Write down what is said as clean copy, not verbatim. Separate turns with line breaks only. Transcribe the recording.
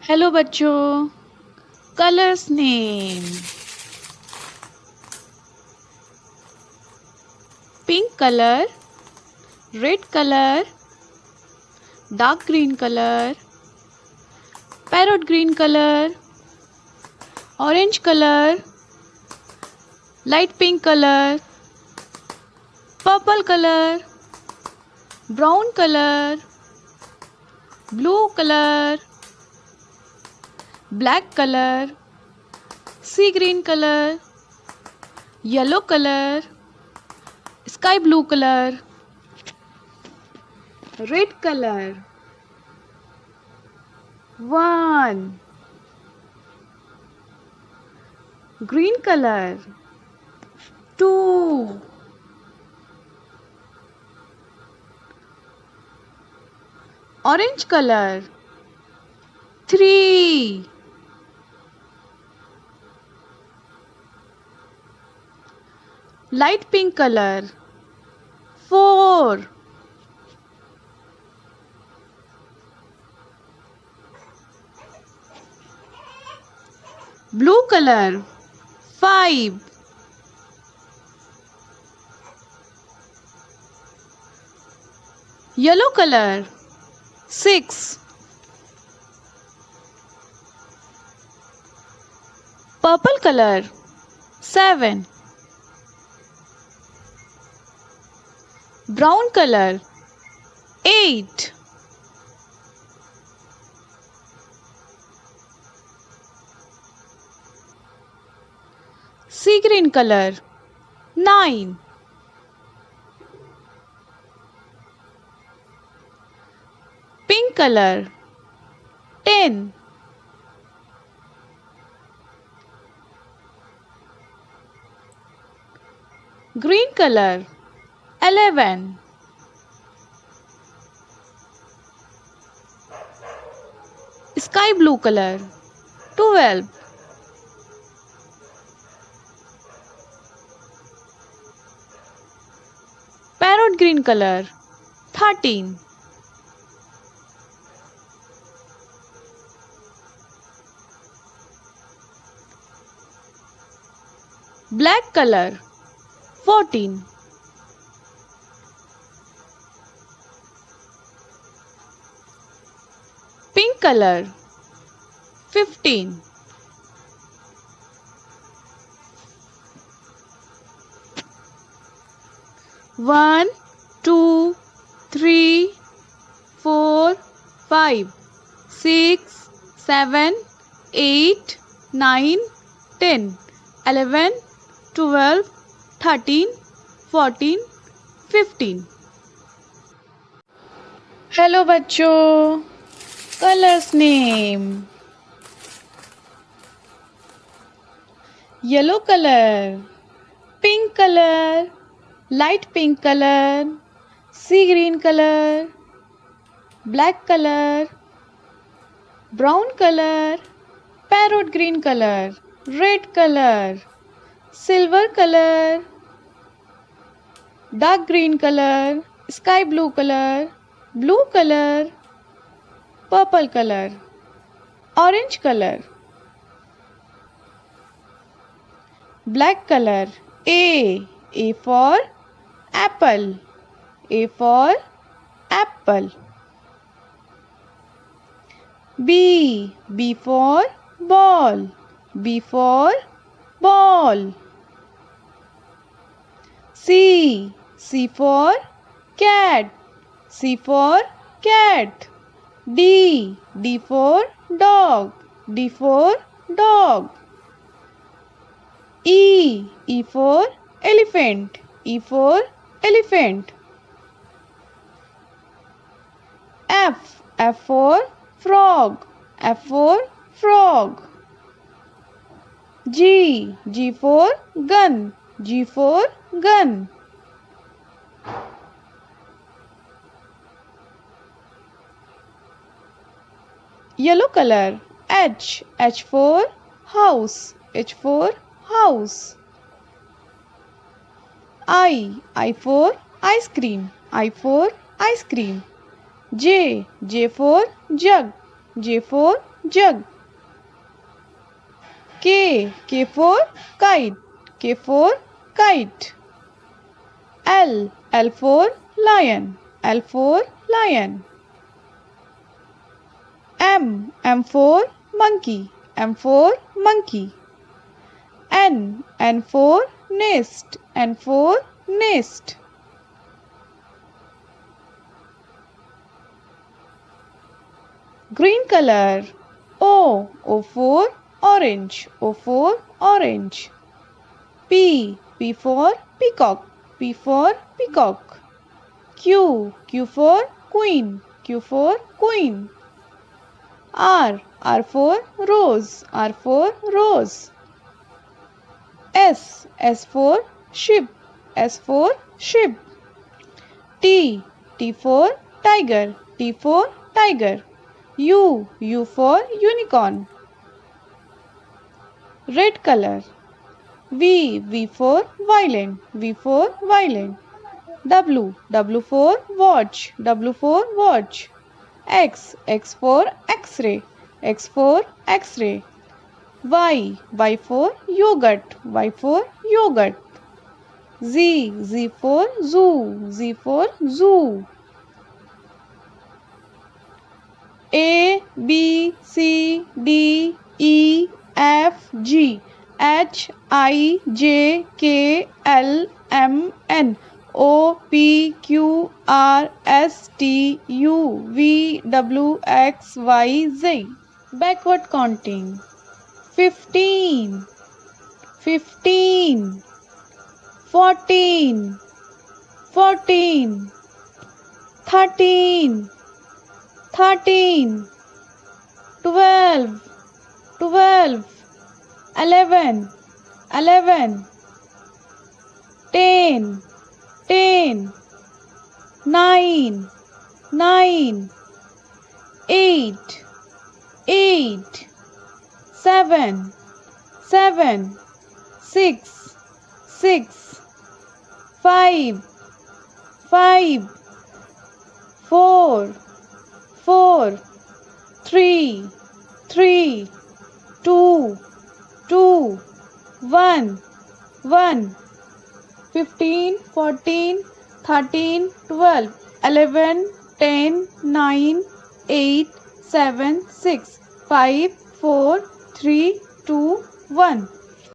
Hello बच्चों, colours name pink colour, red colour, dark green colour, parrot green colour, orange colour, light pink colour, purple colour, brown colour, blue colour, black colour, sea green colour, yellow colour, sky blue colour, red colour, 1, green color, 2, orange color, 3, light pink color, 4, blue color, 5, yellow color, 6, purple color, 7, brown color, 8, sea green color, 9, pink color, 10, green color, 11, sky blue color, 12, parrot green color, 13, black color, 14, pink color, 15, one, two, three, 4, 5, 6, 7, 8, 9, 10, 11, 12, 13, 14, 15. Hello बच्चों, colours name yellow colour, pink colour, light pink color, sea green color, black color, brown color, parrot green color, red color, silver color, dark green color, sky blue color, blue color, purple color, orange color, black color. A for apple, A for apple. B for ball, B for ball. C for cat, C for cat. D for dog, D for dog. E for elephant, E for elephant. F for frog, F for frog. G for gun, G for gun. Yellow color, H for house, H for house. I for ice cream, I for ice cream. J for jug, J for jug. K for kite. K for kite. L for lion. L for lion. M for monkey. M for monkey. N for nest. N for nest. Green color. O for orange. O for orange. P for peacock. P for peacock. Q for queen. Q for queen. R for rose. R for rose. S for sheep. S for sheep. T for tiger. T for tiger. U for unicorn. Red color. V for violin. V for violin. W for watch. W for watch. X for X-ray. X for X-ray. Y for yogurt. Y for yogurt. Z for zoo. Z for zoo. A B C D E F G H I J K L M N O P Q R S T U V W X Y Z. Backward counting. 15, 14, 13, 12, 11, 10, 9, 8, 7, 6, 5, 4, 3, 2, 1. 15, 14, 13, 12, 11, 10, 9, 8, 7, 6, 5, 4, 3, 2, 1.